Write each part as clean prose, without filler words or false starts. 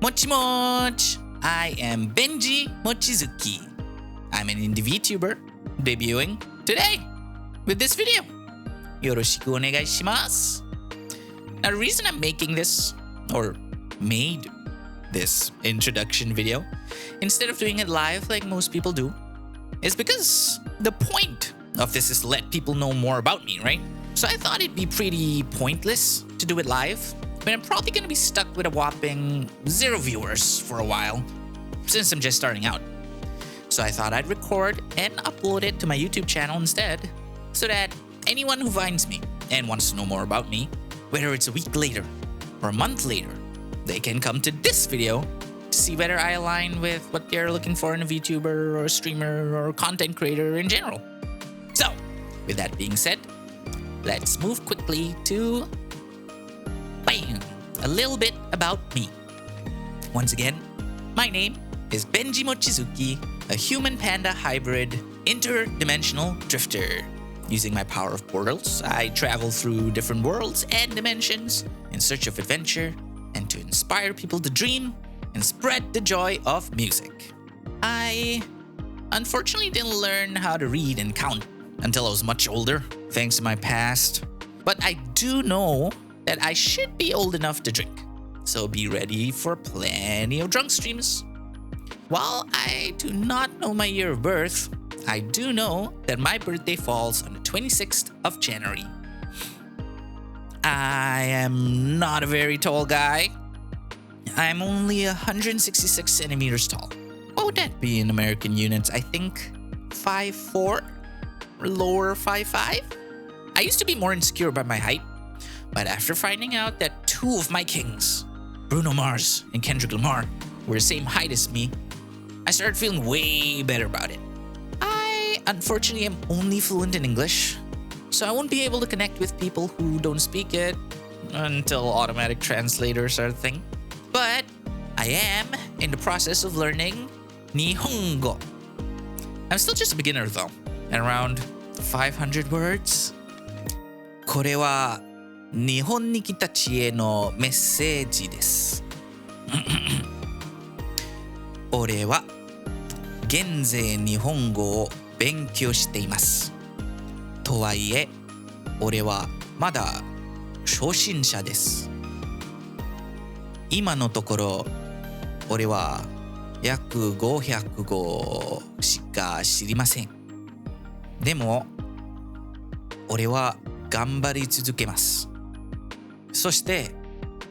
Moch! I am Benji Mochizuki. I'm an indie VTuber debuting today with this video. Yoroshiku onegai shimasu. Now, the reason I'm making this, or made this introduction video, instead of doing it live like most people do, is because the point of this is to let people know more about me, right? So I thought it'd be pretty pointless to do it live, but I'm probably going to be stuck with a whopping 0 viewers for a while, since I'm just starting out. So I thought I'd record and upload it to my YouTube channel instead, so that anyone who finds me and wants to know more about me, whether it's a week later or a month later, they can come to this video to see whether I align with what they're looking for in a VTuber or a streamer or a content creator in general. So, with that being said, let's move quickly to a little bit about me. Once again, my name is Benji Mochizuki, a human panda hybrid interdimensional drifter. Using my power of portals, I travel through different worlds and dimensions in search of adventure and to inspire people to dream and spread the joy of music. I unfortunately didn't learn how to read and count until I was much older, thanks to my past. But I do know that I should be old enough to drink, so be ready for plenty of drunk streams. While I do not know my year of birth, I do know that my birthday falls on the 26th of January. I am not a very tall guy. I'm only 166 centimeters tall. What would that be in American units? I think 5'4", lower 5'5". I used to be more insecure about my height, but after finding out that 2 of my kings, Bruno Mars and Kendrick Lamar, were the same height as me, I started feeling way better about it. I unfortunately am only fluent in English, so I won't be able to connect with people who don't speak it until automatic translators are a thing. But I am in the process of learning Nihongo. I'm still just a beginner though, at around 500 words. これは日本に来たちへのメッセージです。俺は現在日本語を勉強しています。とはいえ、俺はまだ初心者です。今のところ、俺は約500語しか知りません。でも、俺は頑張り続けます。そして、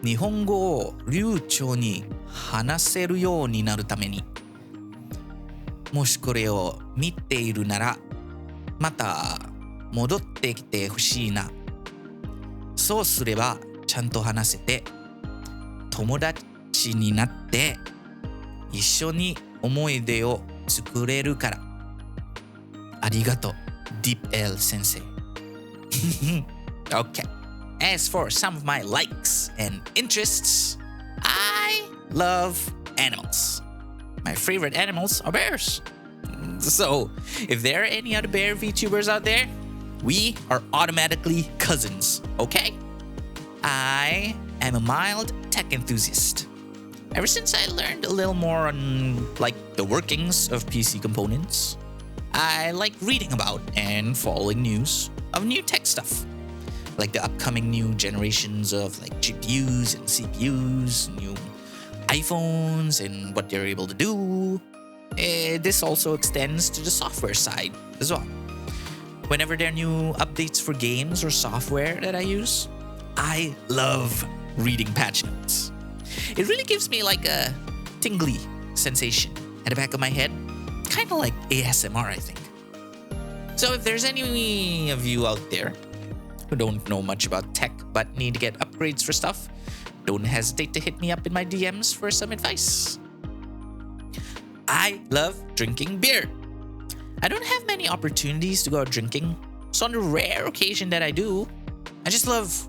日本語を流暢に話せるようになるために、もしこれを見ているなら、また戻ってきてほしいな。そうすればちゃんと話せて、友達になって一緒に思い出を作れるから。ありがとう、Deep L 先生。Okay. As for some of my likes and interests, I love animals. My favorite animals are bears. So, if there are any other bear VTubers out there, we are automatically cousins, okay? I am a mild tech enthusiast. Ever since I learned a little more on, the workings of PC components, I like reading about and following news of new tech stuff, like the upcoming new generations of GPUs and CPUs, new iPhones and what they're able to do. This also extends to the software side as well. Whenever there are new updates for games or software that I use, I love reading patch notes. It really gives me a tingly sensation at the back of my head, kind of like ASMR, I think. So if there's any of you out there who don't know much about tech but need to get upgrades for stuff, don't hesitate to hit me up in my DMs for some advice. I love drinking beer. I don't have many opportunities to go out drinking, so on the rare occasion that I do, I just love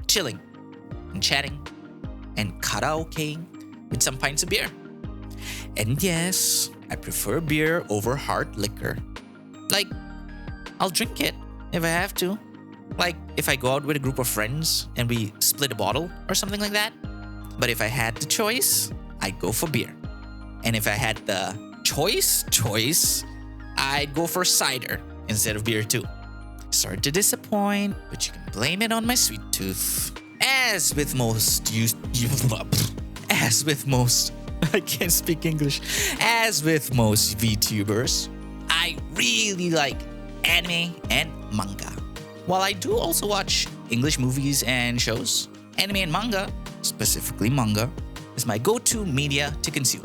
chilling and chatting and karaokeing with some pints of beer. And yes, I prefer beer over hard liquor. I'll drink it if I have to. If I go out with a group of friends and we split a bottle or something like that. But if I had the choice, I'd go for beer. And if I had the choice, I'd go for cider instead of beer too. Sorry to disappoint, but you can blame it on my sweet tooth. As with most I can't speak English. As with most VTubers, I really like anime and manga. While I do also watch English movies and shows, anime and manga, specifically manga, is my go-to media to consume.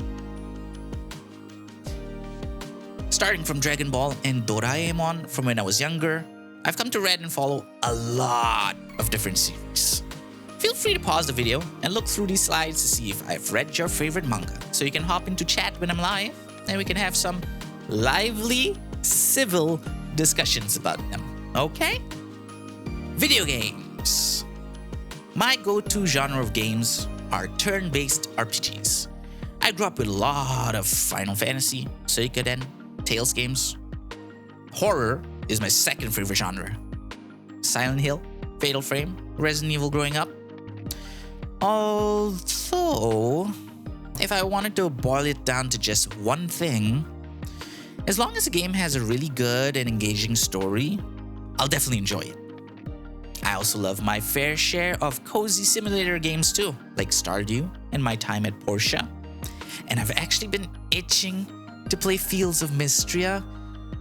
Starting from Dragon Ball and Doraemon from when I was younger, I've come to read and follow a lot of different series. Feel free to pause the video and look through these slides to see if I've read your favorite manga, so you can hop into chat when I'm live and we can have some lively, civil discussions about them, okay? Video games. My go-to genre of games are turn-based RPGs. I grew up with a lot of Final Fantasy, Suikoden, Tales games. Horror is my second favorite genre. Silent Hill, Fatal Frame, Resident Evil growing up. Although, if I wanted to boil it down to just one thing, as long as the game has a really good and engaging story, I'll definitely enjoy it. I also love my fair share of cozy simulator games too, like Stardew and my time at Porsche. And I've actually been itching to play Fields of Mystria,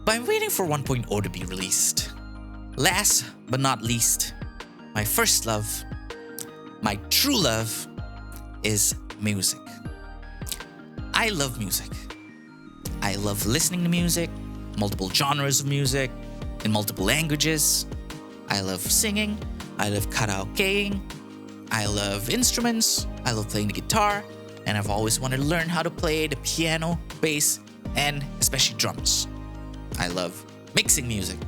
but I'm waiting for 1.0 to be released. Last but not least, my first love, my true love, is music. I love music. I love listening to music, multiple genres of music, in multiple languages. I love singing. I love karaokeing. I love instruments. I love playing the guitar. And I've always wanted to learn how to play the piano, bass, and especially drums. I love mixing music.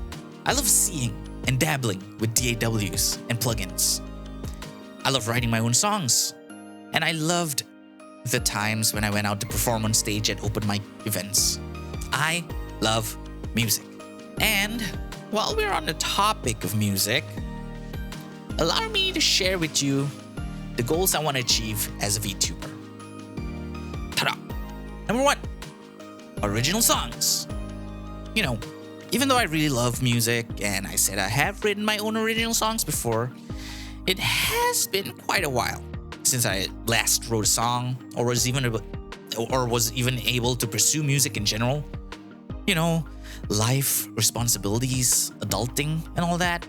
I love seeing and dabbling with DAWs and plugins. I love writing my own songs. And I loved the times when I went out to perform on stage at open mic events. I love music. And while we're on the topic of music, allow me to share with you the goals I want to achieve as a VTuber. Ta-da! Number 1, original songs. You know, even though I really love music and I said I have written my own original songs before, it has been quite a while since I last wrote a song or was even able to pursue music in general. You know, life, responsibilities, adulting, and all that.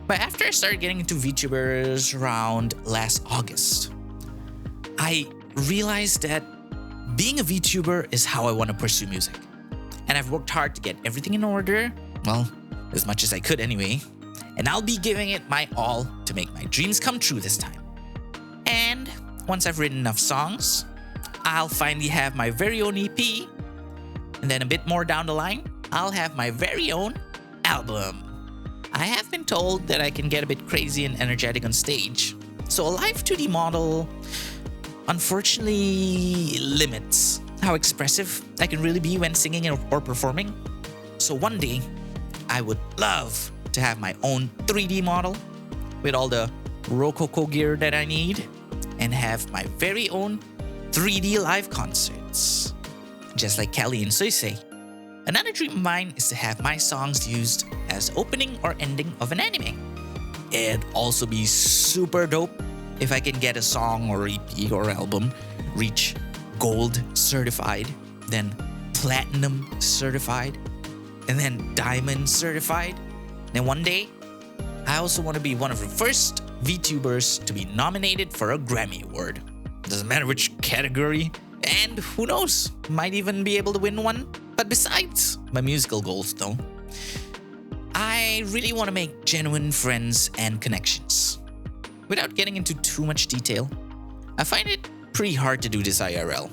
But after I started getting into VTubers around last August, I realized that being a VTuber is how I want to pursue music. And I've worked hard to get everything in order, well, as much as I could anyway. And I'll be giving it my all to make my dreams come true this time. And once I've written enough songs, I'll finally have my very own EP. And then a bit more down the line, I'll have my very own album. I have been told that I can get a bit crazy and energetic on stage. So a live 2D model unfortunately limits how expressive I can really be when singing or performing. So one day, I would love to have my own 3D model with all the Rococo gear that I need and have my very own 3D live concerts. Just like Kelly and Soisei. Another dream of mine is to have my songs used as opening or ending of an anime. It'd also be super dope if I can get a song or EP or album reach gold certified, then platinum certified, and then diamond certified. Then one day, I also want to be one of the first VTubers to be nominated for a Grammy Award. Doesn't matter which category, and who knows, might even be able to win one. But besides my musical goals though, I really want to make genuine friends and connections. Without getting into too much detail, I find it pretty hard to do this IRL.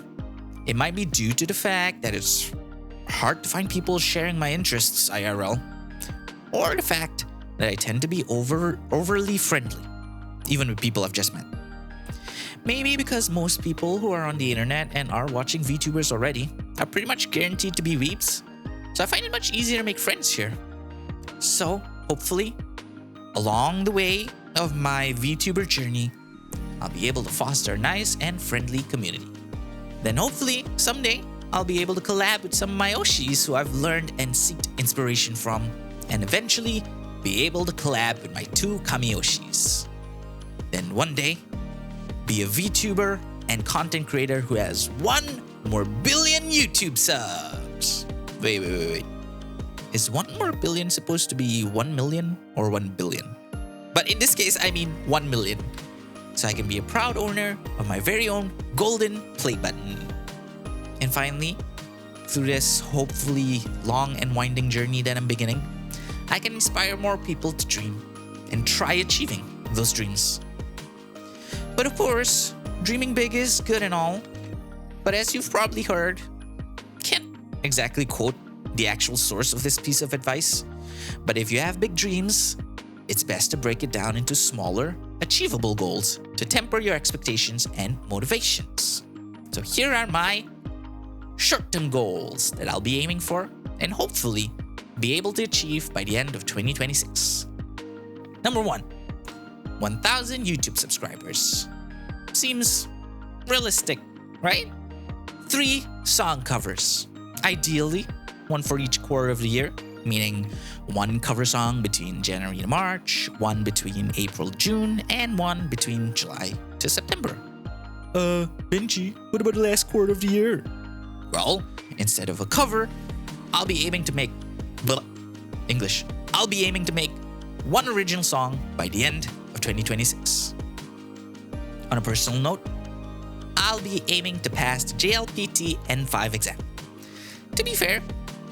It might be due to the fact that it's hard to find people sharing my interests IRL, or the fact that I tend to be overly friendly, even with people I've just met. Maybe because most people who are on the internet and are watching VTubers already are pretty much guaranteed to be weebs, so I find it much easier to make friends here. So, hopefully, along the way of my VTuber journey, I'll be able to foster a nice and friendly community. Then hopefully, someday, I'll be able to collab with some of my Oshis who I've learned and seeked inspiration from, and eventually be able to collab with my 2 Kami-Oshis. Then one day, be a VTuber and content creator who has 1 more billion YouTube subs. Wait. Is 1 more billion supposed to be 1 million or 1 billion? But in this case, I mean 1 million. So I can be a proud owner of my very own golden play button. And finally, through this hopefully long and winding journey that I'm beginning, I can inspire more people to dream and try achieving those dreams. But of course, dreaming big is good and all. But as you've probably heard, can't exactly quote the actual source of this piece of advice. But if you have big dreams, it's best to break it down into smaller, achievable goals to temper your expectations and motivations. So here are my short-term goals that I'll be aiming for and hopefully be able to achieve by the end of 2026. Number 1, 1,000 YouTube subscribers. Seems realistic, right? 3 song covers. Ideally, 1 for each quarter of the year, meaning 1 cover song between January to March, 1 between April to June, and 1 between July to September. Benji, what about the last quarter of the year? Well, instead of a cover, I'll be aiming to make I'll be aiming to make 1 original song by the end of 2026. On a personal note, I'll be aiming to pass the JLPT N5 exam. To be fair,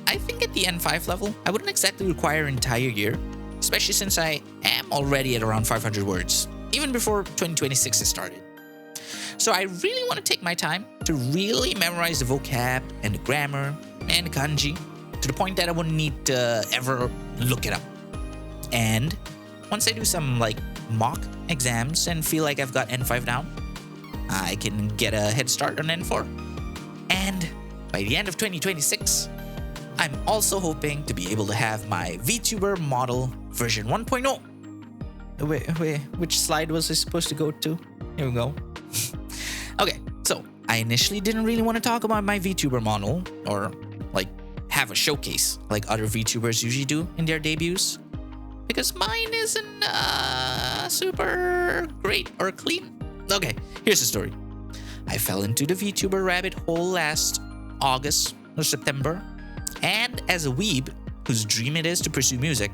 I think at the N5 level, I wouldn't exactly require an entire year, especially since I am already at around 500 words, even before 2026 has started. So I really want to take my time to really memorize the vocab and the grammar and the kanji to the point that I wouldn't need to ever look it up. And once I do some mock exams and feel like I've got N5 down, I can get a head start on N4. And by the end of 2026, I'm also hoping to be able to have my VTuber model version 1.0. Wait, which slide was I supposed to go to? Here we go. Okay, so I initially didn't really want to talk about my VTuber model or have a showcase like other VTubers usually do in their debuts, because mine isn't super great or clean. Okay, here's the story. I fell into the VTuber rabbit hole last August or September, and as a weeb whose dream it is to pursue music,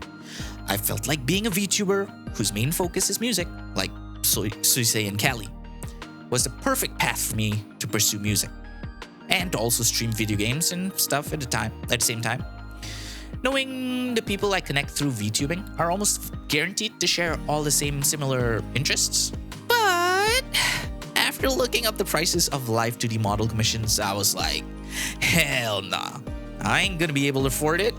I felt like being a VTuber whose main focus is music, like Suisei and Kali, was the perfect path for me to pursue music and to also stream video games and stuff at the same time. Knowing the people I connect through VTubing are almost guaranteed to share all the same similar interests. But after looking up the prices of live 2D model commissions, I was like, hell nah, I ain't gonna be able to afford it.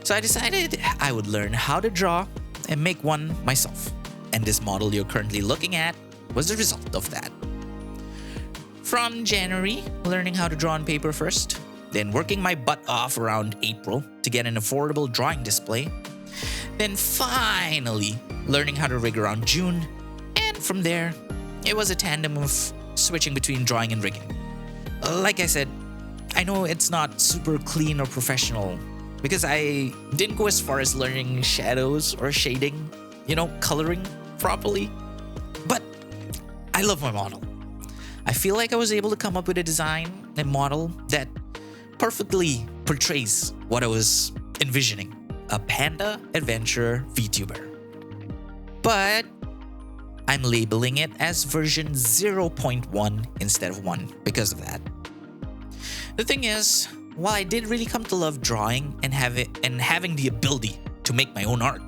So I decided I would learn how to draw and make one myself. And this model you're currently looking at was the result of that. From January, learning how to draw on paper first, then working my butt off around April to get an affordable drawing display, then finally learning how to rig around June, and from there, it was a tandem of switching between drawing and rigging. Like I said, I know it's not super clean or professional because I didn't go as far as learning shadows or shading, coloring properly, but I love my model. I feel like I was able to come up with a design and model that perfectly portrays what I was envisioning, a panda adventure VTuber. But I'm labeling it as version 0.1 instead of 1 because of that. The thing is, while I did really come to love drawing and having the ability to make my own art,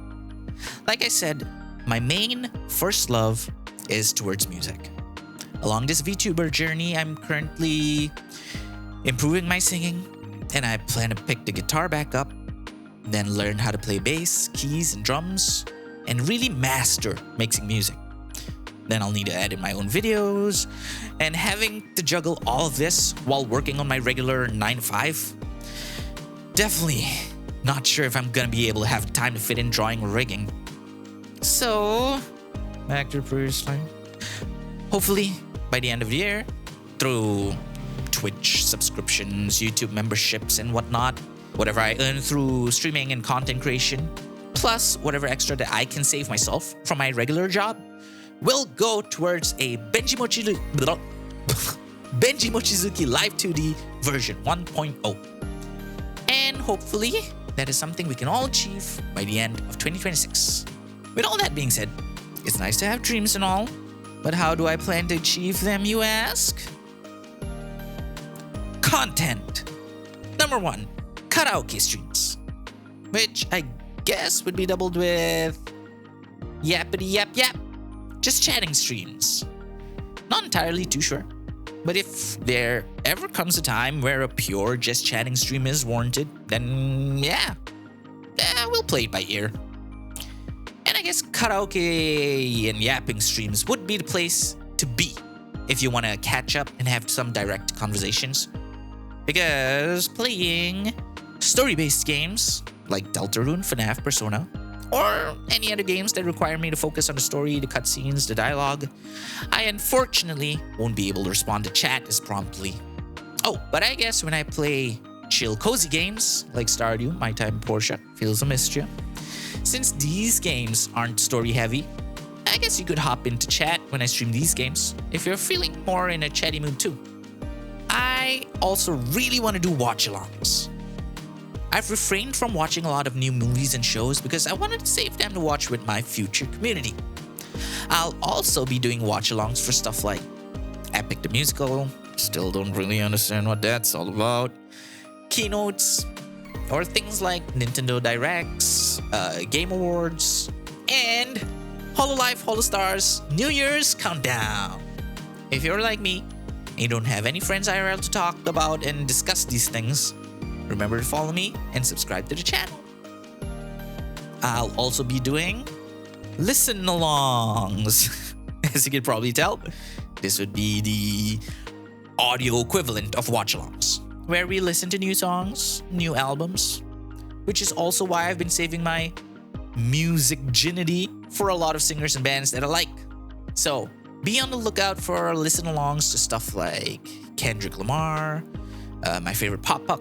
like I said, my main first love is towards music. Along this VTuber journey, I'm currently improving my singing, and I plan to pick the guitar back up, then learn how to play bass, keys, and drums, and really master mixing music. Then I'll need to edit my own videos, and having to juggle all of this while working on my regular 9 to 5, definitely not sure if I'm gonna be able to have time to fit in drawing or rigging. So, back to the previous slide. Hopefully, by the end of the year, through Twitch subscriptions, YouTube memberships, and whatnot, whatever I earn through streaming and content creation, plus whatever extra that I can save myself from my regular job, will go towards a Benji Mochizuki Live 2D version 1.0. And hopefully, that is something we can all achieve by the end of 2026. With all that being said, it's nice to have dreams and all, but how do I plan to achieve them, you ask? Content. Number 1, karaoke streams, which I guess would be doubled with yappity yap yap, just chatting streams. Not entirely too sure, but if there ever comes a time where a pure just chatting stream is warranted, then yeah, we'll play it by ear. And I guess karaoke and yapping streams would be the place to be if you want to catch up and have some direct conversations. Because playing story-based games like Deltarune, FNAF, Persona, or any other games that require me to focus on the story, the cutscenes, the dialogue, I unfortunately won't be able to respond to chat as promptly. Oh, but I guess when I play chill cozy games like Stardew, My Time Portia, Fields of Mischief, since these games aren't story heavy, I guess you could hop into chat when I stream these games if you're feeling more in a chatty mood too. I also really want to do watch-alongs. I've refrained from watching a lot of new movies and shows because I wanted to save them to watch with my future community. I'll also be doing watch-alongs for stuff like Epic the Musical, still don't really understand what that's all about, keynotes, or things like Nintendo Directs, Game Awards, and Hololive Holostars New Year's Countdown. If you're like me, and you don't have any friends IRL to talk about and discuss these things, remember to follow me and subscribe to the channel. I'll also be doing listen-alongs. As you can probably tell, this would be the audio equivalent of watch-alongs, where we listen to new songs, new albums, which is also why I've been saving my music virginity for a lot of singers and bands that I like. So, be on the lookout for listen-alongs to stuff like Kendrick Lamar, my favorite pop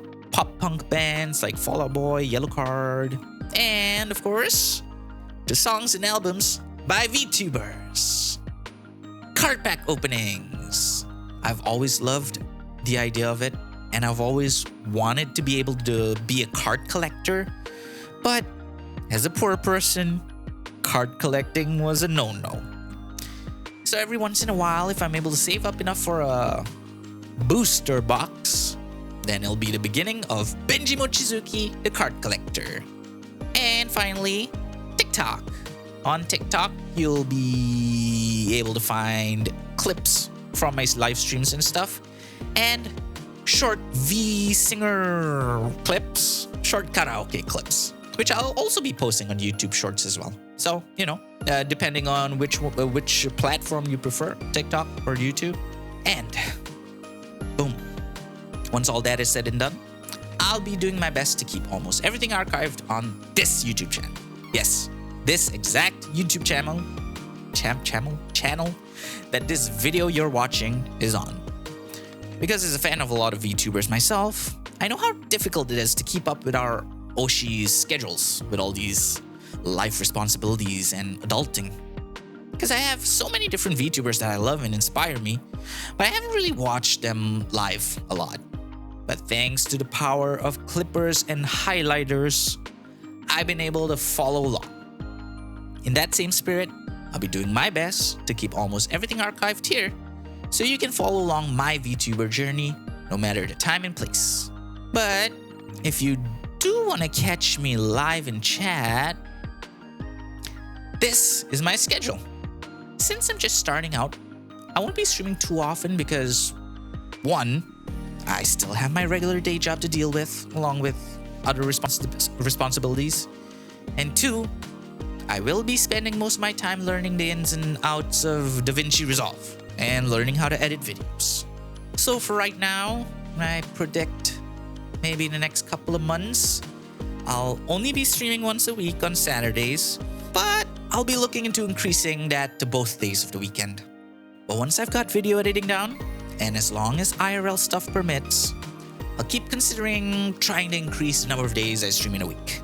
punk bands like Fall Out Boy, Yellowcard, and of course, the songs and albums by VTubers. Card pack openings. I've always loved the idea of it, and I've always wanted to be able to be a card collector, but as a poor person, card collecting was a no-no. So every once in a while, if I'm able to save up enough for a booster box, then it'll be the beginning of Benji Mochizuki, the card collector. And finally, TikTok. On TikTok, you'll be able to find clips from my live streams and stuff, and short V-singer clips, short karaoke clips, which I'll also be posting on YouTube Shorts as well. So, depending on which platform you prefer, TikTok or YouTube. And boom. Once all that is said and done, I'll be doing my best to keep almost everything archived on this YouTube channel. Yes, this exact YouTube channel that this video you're watching is on. Because as a fan of a lot of VTubers myself, I know how difficult it is to keep up with our Oshi's schedules with all these life responsibilities and adulting. Because I have so many different VTubers that I love and inspire me, but I haven't really watched them live a lot. But thanks to the power of clippers and highlighters, I've been able to follow along. In that same spirit, I'll be doing my best to keep almost everything archived here, so you can follow along my VTuber journey, no matter the time and place. But if you do want to catch me live in chat, this is my schedule. Since I'm just starting out, I won't be streaming too often because 1, I still have my regular day job to deal with, along with other responsibilities. And 2, I will be spending most of my time learning the ins and outs of DaVinci Resolve and learning how to edit videos. So for right now, I predict maybe in the next couple of months, I'll only be streaming once a week on Saturdays, but I'll be looking into increasing that to both days of the weekend. But once I've got video editing down, and as long as IRL stuff permits, I'll keep considering trying to increase the number of days I stream in a week.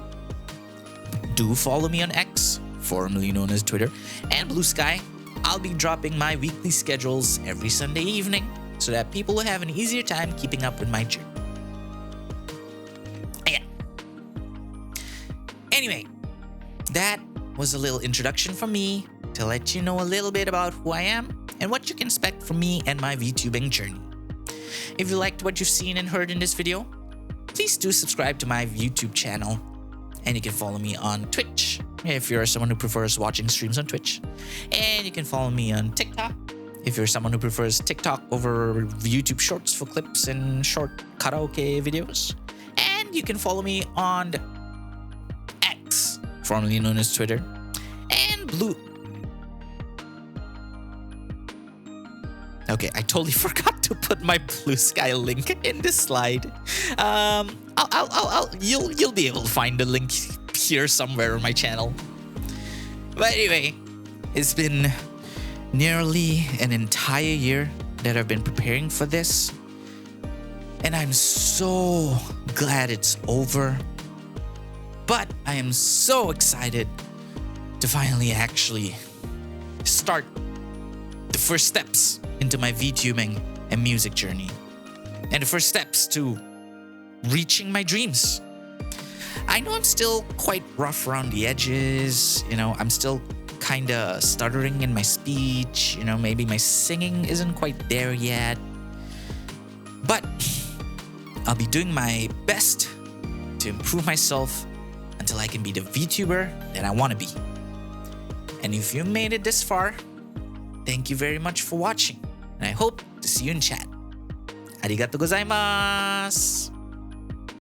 Do follow me on X, formerly known as Twitter, and Blue Sky. I'll be dropping my weekly schedules every Sunday evening so that people will have an easier time keeping up with my journey. Yeah. Anyway, that was a little introduction from me to let you know a little bit about who I am and what you can expect from me and my VTubing journey. If you liked what you've seen and heard in this video, please do subscribe to my YouTube channel, and you can follow me on Twitch if you're someone who prefers watching streams on Twitch, and you can follow me on TikTok if you're someone who prefers TikTok over YouTube Shorts for clips and short karaoke videos, and you can follow me on X, formerly known as Twitter, and Blue. Okay, I totally forgot to put my Blue Sky link in this slide. You'll be able to find the link here somewhere on my channel. But anyway, it's been nearly an entire year that I've been preparing for this, and I'm so glad it's over. But I am so excited to finally actually start the first steps into my VTubing and music journey, and the first steps to reaching my dreams. I know I'm still quite rough around the edges, I'm still kinda stuttering in my speech, maybe my singing isn't quite there yet, but I'll be doing my best to improve myself until I can be the VTuber that I want to be. And if you made it this far, thank you very much for watching, and I hope to see you in chat. Arigatou gozaimasu!